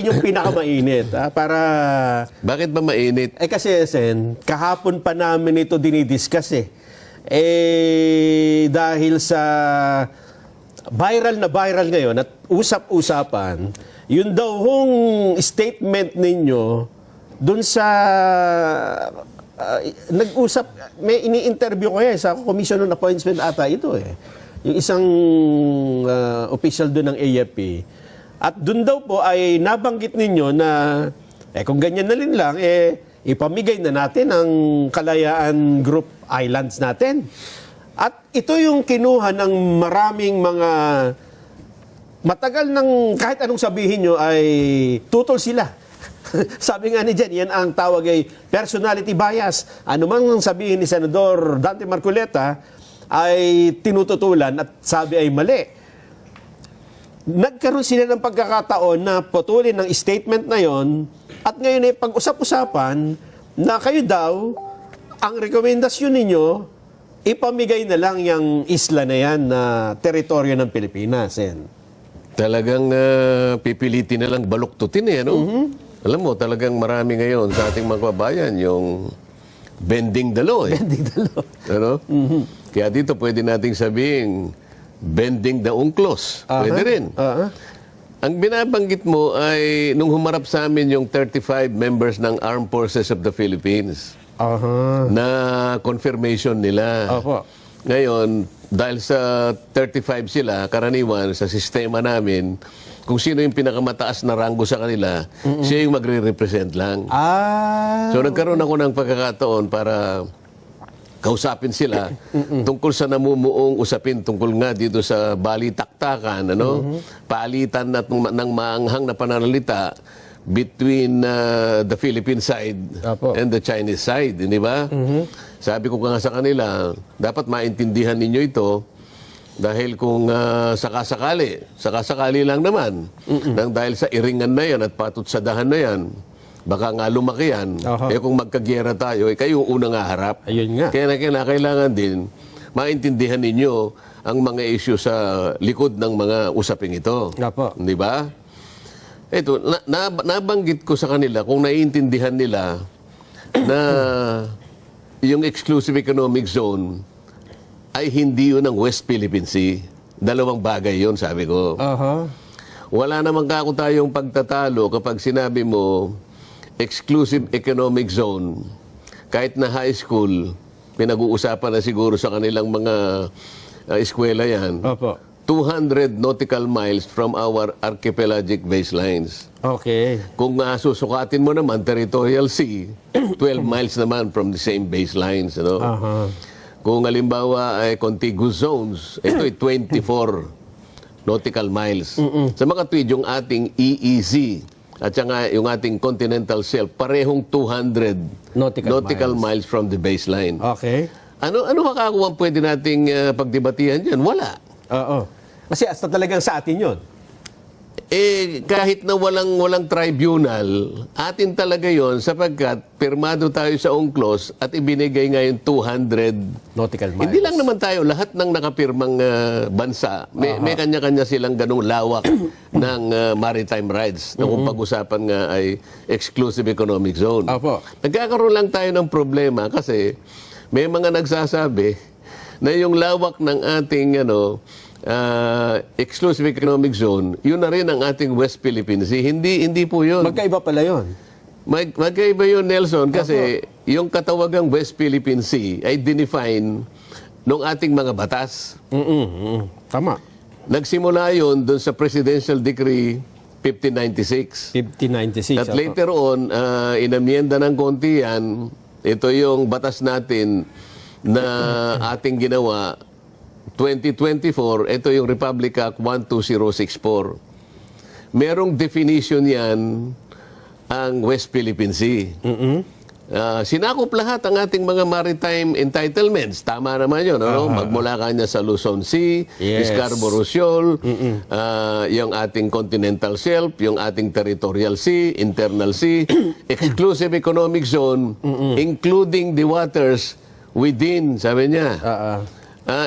yung pinakamainit, para... Bakit ba mainit? Kasi, Sen, kahapon pa namin ito dinidiscuss dahil sa viral na viral ngayon at usap-usapan, yun daw hong statement ninyo dun sa... nag-usap, may ini-interview ko sa Commission on Appointments ata ito Yung isang official doon ng AFP. At doon daw po ay nabanggit ninyo na kung ganyan na rin lang, ipamigay na natin ang Kalayaan Group Islands natin. At ito yung kinuha ng maraming mga matagal ng kahit anong sabihin nyo ay tutol sila. Sabi nga ni Jen, yan ang tawag ay personality bias. Ano mang sabihin ni Senador Dante Marcoleta ay tinututulan at sabi ay mali. Nagkaroon sila ng pagkakataon na putulin ng statement na yon at ngayon ay pag-usap-usapan na kayo daw, ang rekomendasyon ninyo, ipamigay na lang yung isla na yan na teritoryo ng Pilipinas. Talagang pipilitin na lang baluktutin ano? Alam mo, talagang marami ngayon sa ating mga kababayan yung bending the law. Bending the law. Ano? Kaya dito pwede nating sabihin, bending the unclos. Pwede rin. Ang binabanggit mo ay nung humarap sa amin yung 35 members ng Armed Forces of the Philippines na confirmation nila. Ngayon, dahil sa 35 sila, karaniwan sa sistema namin, kung sino yung pinakamataas na ranggo sa kanila, siya yung magre-represent lang. So nagkaroon ako ng pagkakataon para kausapin sila tungkol sa namumuong usapin tungkol nga dito sa balitaktakan, paalitan ng maanghang na pananalita between the Philippine side and the Chinese side, di ba? Sabi ko nga sa kanila, dapat maintindihan ninyo ito dahil kung sakasakali lang naman, nang dahil sa iringan na yan at patutsadahan na yan, baka nga lumaki yan. Kung magkagyera tayo, kayo yung unang haharap. Ayun nga. Kaya kailangan din maintindihan ninyo ang mga issue sa likod ng mga usaping ito. Di ba? Ito, nabanggit ko sa kanila kung naiintindihan nila na yung exclusive economic zone ay hindi yun ang West Philippine Sea. Dalawang bagay yun, sabi ko. Wala naman kako tayong pagtatalo kapag sinabi mo exclusive economic zone. Kahit na high school, pinag-uusapan na siguro sa kanilang mga eskwela yan. 200 nautical miles from our archipelagic baselines. Kung susukatin mo naman, territorial sea, 12 miles naman from the same baselines. Kung halimbawa ay contiguous zones, ito ay 24 nautical miles. Sa mga tweed, yung ating EEZ at saka yung ating continental shelf, parehong 200 nautical miles from the baseline. Ano makakuha pwede nating pagdebatihan dyan? Wala. Kasi hasta talagang sa atin yun. Kahit na walang tribunal, atin talaga yon sapagkat pirmado tayo sa UNCLOS at ibinigay ngayon 200 nautical miles. Hindi lang naman tayo, lahat ng nakapirmang bansa, may kanya-kanya silang ganung lawak ng maritime rights na kung pag-usapan nga ay exclusive economic zone. Nagkakaroon lang tayo ng problema kasi may mga nagsasabi na yung lawak ng ating exclusive economic zone, yun na rin ang ating West Philippine Sea. Hindi po yun. Magkaiba pala yun. Magkaiba yun, Nelson, kasi yung katawagang West Philippine Sea ay dinefine ng ating mga batas. Tama. Nagsimula yun dun sa Presidential Decree 1596. At later on, inamyenda ng konti yan. Ito yung batas natin na ating ginawa 2024, ito yung Republic Act 12064. Merong definition yan ang West Philippine Sea. Sinakop lahat ang ating mga maritime entitlements. Tama naman yun. Magmula kanya sa Luzon Sea, Scarborough Shoal, yung ating continental shelf, yung ating territorial sea, internal sea, exclusive economic zone, including the waters within, sabi niya,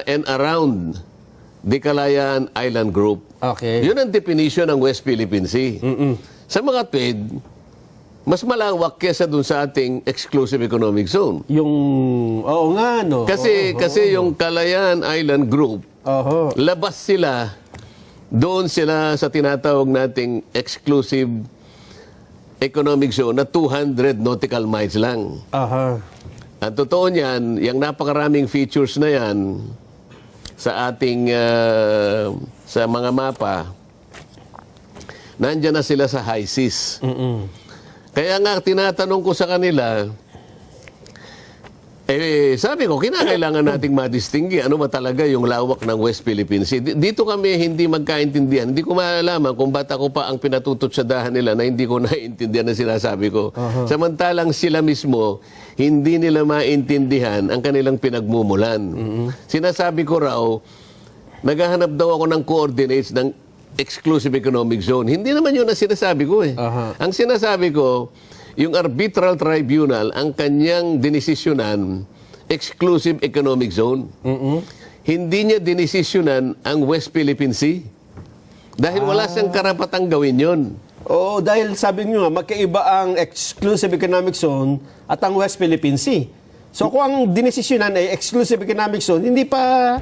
and around the Kalayaan Island Group. Yun ang definition ng West Philippine Sea. sa mga tweed, mas malawak kesa dun sa ating exclusive economic zone. Yung, oo nga, no? Kasi yung Calayan Island Group, Oho. labas sila, doon sila sa tinatawag nating exclusive economic zone na 200 nautical miles lang. Aha. Ang totoo niyan, yung napakaraming features na yan sa ating sa mga mapa, nandyan na sila sa high seas. Kaya nga tinatanong ko sa kanila, sabi ko, kinakailangan nating madistinggi ano ba talaga yung lawak ng West Philippine Sea. Dito kami hindi magkaintindihan. Hindi ko malalaman kung ba't ako pa ang pinatututsadahan nila na hindi ko naiintindihan ang sinasabi ko. Samantalang sila mismo, hindi nila maintindihan ang kanilang pinagmumulan. Sinasabi ko raw, naghahanap daw ako ng coordinates ng exclusive economic zone. Hindi naman yun ang sinasabi ko eh. Ang sinasabi ko, yung arbitral tribunal, ang kanyang dinesisyonan, exclusive economic zone. Hindi niya dinesisyonan ang West Philippine Sea. Dahil wala siyang karapatang gawin yun. Oo, dahil sabi nyo nga, magkaiba ang exclusive economic zone at ang West Philippine Sea. So kung ang dinesisyonan ay exclusive economic zone, hindi pa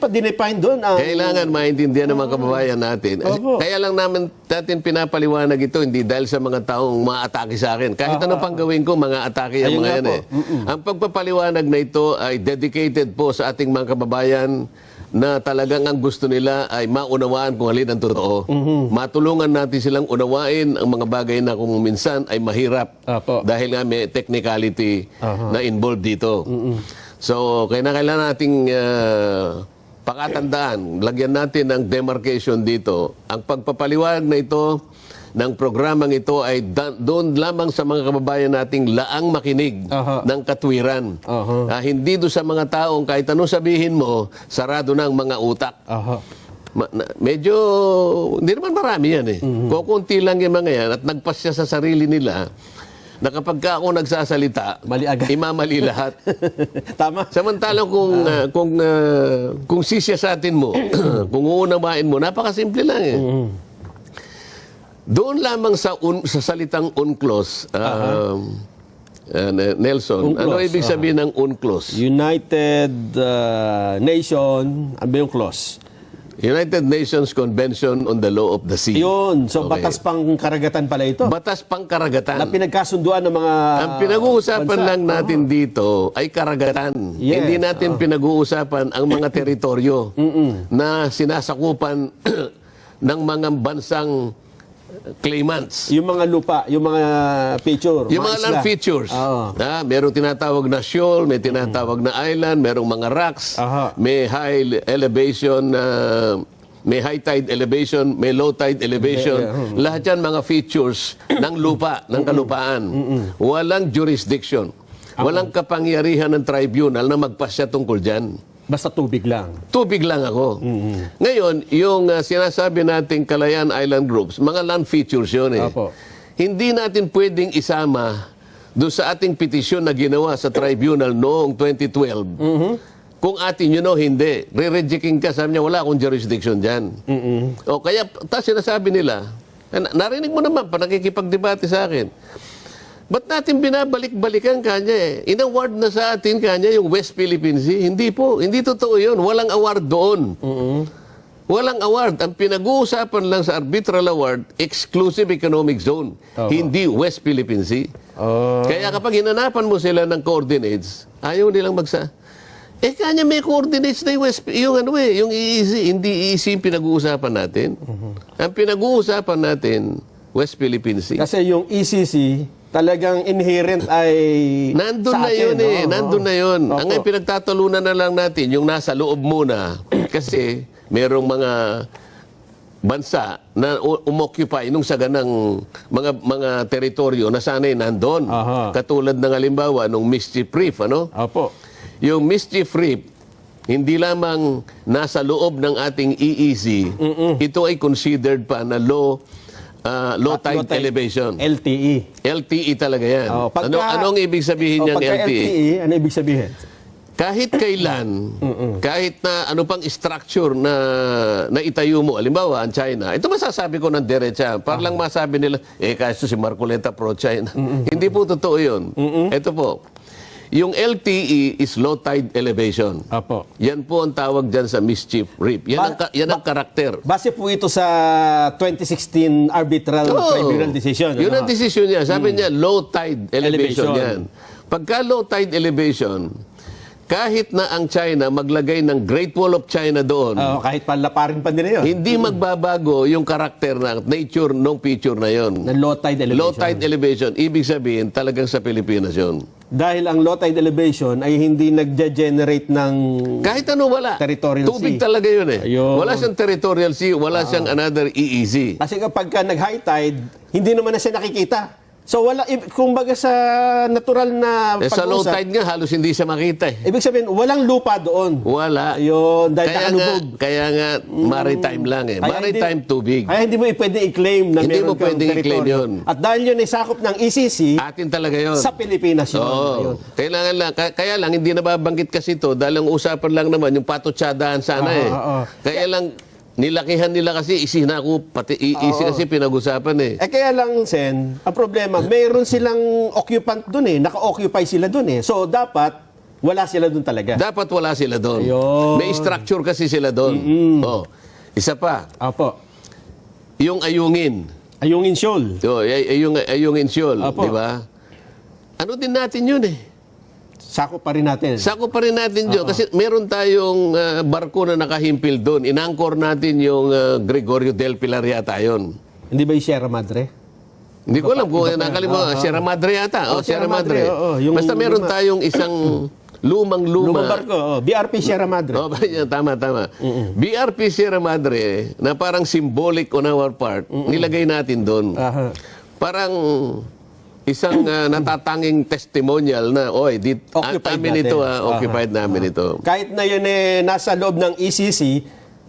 dinefine doon ang... Kailangan maintindihan ng mga kababayan natin. Kaya lang natin pinapaliwanag ito, hindi dahil sa mga taong maatake sa akin. Kahit ano pang gawin ko, mga atake ang mga yan eh. Ang pagpapaliwanag na ito ay dedicated po sa ating mga kababayan na talagang ang gusto nila ay maunawaan kung alin ang totoo. Matulungan natin silang unawain ang mga bagay na kung minsan ay mahirap. Dahil nga may technicality na involved dito. So, kailangan nating pakatandaan, lagyan natin ng demarcation dito. Ang pagpapaliwanag na ito, ng programang ito ay doon lamang sa mga kababayan nating laang makinig ng katwiran. Hindi doon sa mga taong kahit anong sabihin mo, sarado na ang mga utak. Medyo, hindi naman marami yan eh. Kukunti lang yung mga yan at nagpasya sa sarili nila na kapag ka ako nagsasalita, mali agad. imamali lahat. Tama. Samantalang kung sisyasatin mo, kung uunawain mo, napakasimple lang eh. Doon lamang sa salitang UNCLOS, Nelson, UNCLOS, ano ibig sabihin ng UNCLOS? United Nation, ano ba yung clause? United Nations Convention on the Law of the Sea. Yun. So, batas pang karagatan pala ito. Batas pang karagatan. Na pinagkasunduan ng mga Ang pinag-uusapan lang natin dito ay karagatan. Yes. Hindi natin pinag-uusapan ang mga teritoryo na sinasakupan ng mga bansang claimants. Yung mga lupa, yung mga feature. Yung mga land features. Merong tinatawag na shoal, may tinatawag na island, merong mga rocks, may high elevation, may high tide elevation, may low tide elevation. Lahat yan mga features ng lupa, ng kalupaan. Walang jurisdiction. Walang kapangyarihan ng tribunal na magpasya tungkol dyan. Basta tubig lang. Tubig lang ako. Ngayon, yung sinasabi nating Calayan Island Groups, mga land features yun eh. Hindi natin pwedeng isama doon sa ating petisyon na ginawa sa tribunal noong 2012. Kung atin yun o hindi, re-rejecting ka, sabi niya, wala akong jurisdiction dyan. O kaya, sinasabi nila, narinig mo naman, pa nakikipagdebate sa akin, ba't natin binabalik-balikan kanya eh? In-award na sa atin kanya yung West Philippine Sea. Hindi po. Hindi totoo yun. Walang award doon. Walang award. Ang pinag-uusapan lang sa arbitral award, exclusive economic zone. Hindi West Philippine Sea. Kaya kapag hinanapan mo sila ng coordinates, ayaw nilang kanya may coordinates na yung EEZ. Hindi EEZ yung pinag-uusapan natin. Ang pinag-uusapan natin, West Philippine Sea. Kasi yung ECC, talagang inherent ay nandun sa na atin, yun eh. Nandun na yun. Opo. Ang pinagtatalunan na lang natin, yung nasa loob muna. Kasi merong mga bansa na umoccupy nung saganang mga teritoryo na sana'y nandun. Katulad ng halimbawa, nung Mischief Reef, ano? Opo. Yung Mischief Reef, hindi lamang nasa loob ng ating EEZ, ito ay considered pa na low tide elevation. LTE. LTE talaga yan. Anong ibig sabihin niyang pagka LTE? LTE, ano ibig sabihin? kahit kailan, kahit na ano pang structure na itayo mo, halimbawa ang China, ito masasabi ko ng diretsa, para lang masabi nila, kasi si Marcoleta pro-China. Hindi po totoo yun. Ito po, yung LTE is low tide elevation. Apo. Yan po ang tawag dyan sa mischief reef. Yan ang karakter. Base po ito sa 2016 arbitral tribunal decision. Yun ang decision niya. Sabi niya, low tide elevation yan. Pagka low tide elevation, kahit na ang China maglagay ng Great Wall of China doon, kahit palaparin pa nila yun. hindi magbabago yung karakter na nature ng picture na yon. Na low tide elevation. Low tide elevation, ibig sabihin talagang sa Pilipinas yun. Dahil ang low tide elevation ay hindi nagge-generate ng Kahit ano wala. Territorial Tubig sea. talaga yun eh. Ayun. Wala siyang territorial sea, wala siyang another EEZ. Kasi kapag nag-high tide, hindi naman na siya nakikita. So wala, kumbaga sa natural na Sa low pag-usap, tide nga, halos hindi siya makita eh. ibig sabihin, walang lupa doon. Wala. Ayun, dahil nakalubog. Kaya nga, maritime lang eh. Kaya Maritime tubig. Kaya hindi mo pwede i-claim na Hindi meron mo kang pwedeng i-claim teritoryo. yun. At dahil yun ay sakop ng ECC, Atin talaga yun. sa Pilipinas yun. Oo. Ayun. Kailangan lang, kaya lang, hindi nababanggit kasi ito dahil ang usapan lang naman, yung patutsadahan sana eh. Kaya lang, nilakihan nila kasi isinako, pati iisi kasi pinag-usapan eh. Kaya lang, Sen, ang problema, mayroon silang occupant doon eh. Naka-occupy sila doon eh. So, dapat, wala sila doon talaga. Dapat wala sila doon. Ayun. May structure kasi sila doon. Oh. Isa pa, Apo. yung ayungin. Ayungin Shoal. Ayungin Shoal, Apo. di ba? Ano din natin yun eh. Sakop pa rin natin. Sako pa rin natin yun. Kasi meron tayong barko na nakahimpil doon. Inangkor natin yung Gregorio del Pilar yata yun. Hindi ba yung Sierra Madre? Hindi ko alam kung nakalimutan. Sierra Madre yata. Sierra Madre. Yung Basta meron tayong isang lumang-luma. Lumang barko. BRP Sierra Madre. Tama. BRP Sierra Madre na parang symbolic on our part, nilagay natin doon. Parang isang natatanging testimonial na, Occupied amin natin. ito, occupied namin ito. Kahit na yun eh, nasa loob ng ECC,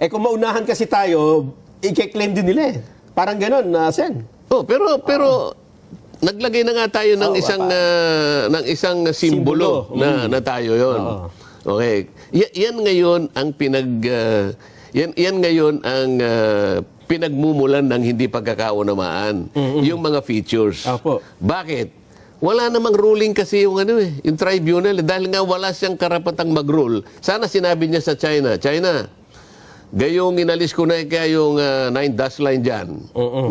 kung maunahan kasi tayo, i-claim din nila eh. Parang ganun, Sen. Pero naglagay na nga tayo ng isang simbolo na tayo 'yon. Okay. Yan ngayon ang yan ngayon ang pinagmumulan ng hindi pagkakaunamaan, yung mga features. Apo. Bakit? Wala namang ruling kasi yung yung tribunal dahil nga wala siyang karapatang mag-rule. Sana sinabi niya sa China, gayong inalis ko na yung 9 dash line dyan.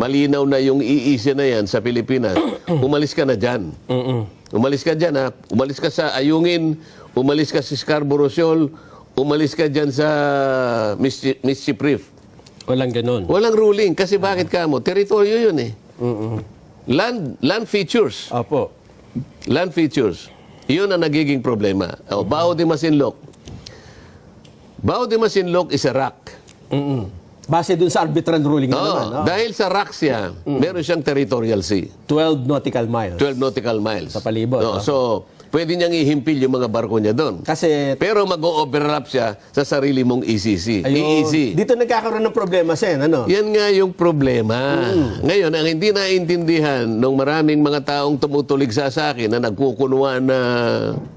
Malinaw na yung EEZ na yan sa Pilipinas. Umalis ka na dyan. Umalis ka dyan ha. Umalis ka sa Ayungin, umalis ka sa Scarborough Shoal, umalis ka dyan sa Mischief Reef. Walang ganun. Walang ruling. Kasi bakit ka mo? Teritoryo yun eh. Land features. Apo. Land features. Yun ang nagiging problema. Bao de Masinloc. Bao de Masinloc is a rock. Base dun sa arbitral ruling naman. Dahil sa rock siya, meron siyang territorial sea. 12 nautical miles. 12 nautical miles. Sa palibot. So, pwede niyang ihimpil yung mga barko niya doon. Kasi, Pero mag-o-overlap siya sa sarili mong ECC. EEZ. dito nagkakaroon ng problema, Sen. Ano? Yan nga yung problema. Ngayon, ang hindi naintindihan ng maraming mga taong tumutulig sa akin na nagkukunuan na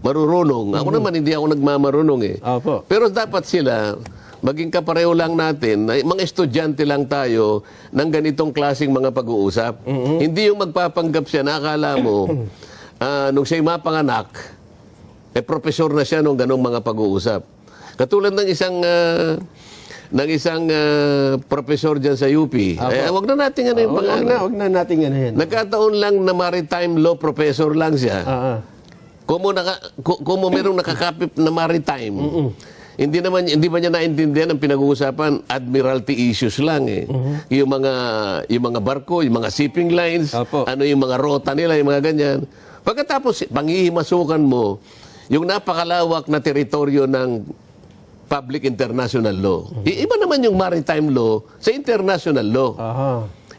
marurunong. Ako naman, hindi ako nagmamarunong eh. Opo. Pero dapat sila, maging kapareho lang natin, mga estudyante lang tayo ng ganitong klaseng mga pag-uusap. Hindi yung magpapanggap siya na akala mo, nung siya'y mapanganak, profesor na siya nung ganong mga pag-uusap. Katulad ng isang profesor dyan sa UP. Wag na natin yung pangalan. Wag na natin yan. Nagkataon lang na maritime law professor lang siya. Kung merong nakakapit na maritime, hindi ba niya naintindihan ang pinag-uusapan admiralty issues lang eh. Yung mga barko, yung mga shipping lines, yung mga rota nila, yung mga ganyan. Pagkatapos panghihimasukan mo yung napakalawak na teritoryo ng public international law. Iba naman yung maritime law sa international law.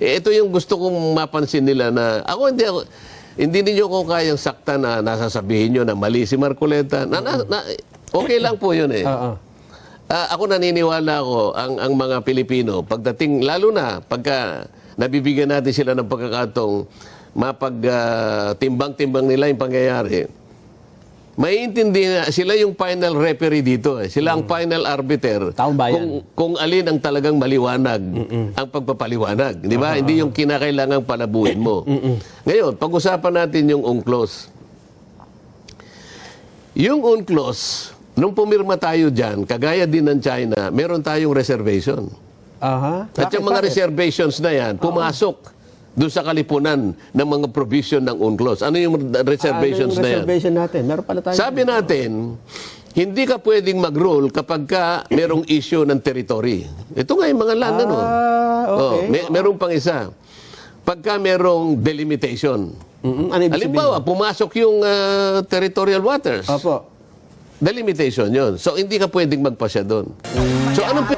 Ito yung gusto kong mapansin nila na hindi ninyo ko kayang sakta na nasasabihin nyo na mali si Marcoleta. Okay lang po yun eh. Ako naniniwala ko ang mga Pilipino, pagdating, lalo na pagka nabibigyan natin sila ng pagkakataong timbang-timbang nila yung pangyayari, maiintindihan sila yung final referee dito. Sila ang final arbiter. Taong bayan. Kung alin ang talagang maliwanag ang pagpapaliwanag. Di ba? Hindi yung kinakailangang palabuhin mo. Ngayon, pag-usapan natin yung UNCLOS. Yung UNCLOS, nung pumirma tayo dyan, kagaya din ng China, meron tayong reservation. At yung mga reservations na yan, pumasok doon sa kalipunan ng mga provision ng UNCLOS. Ano yung reservations na yan? Reservation natin. Meron pala tayo. Sabi natin, hindi ka pwedeng mag-rule kapag ka merong issue ng territory. Ito nga yung mga land, ano? Okay. Meron pang isa. Pagka merong delimitation. Ano ibig Halimbawa, pumasok yung territorial waters. Opo. Delimitation yun. So, hindi ka pwedeng magpasya doon. So, anong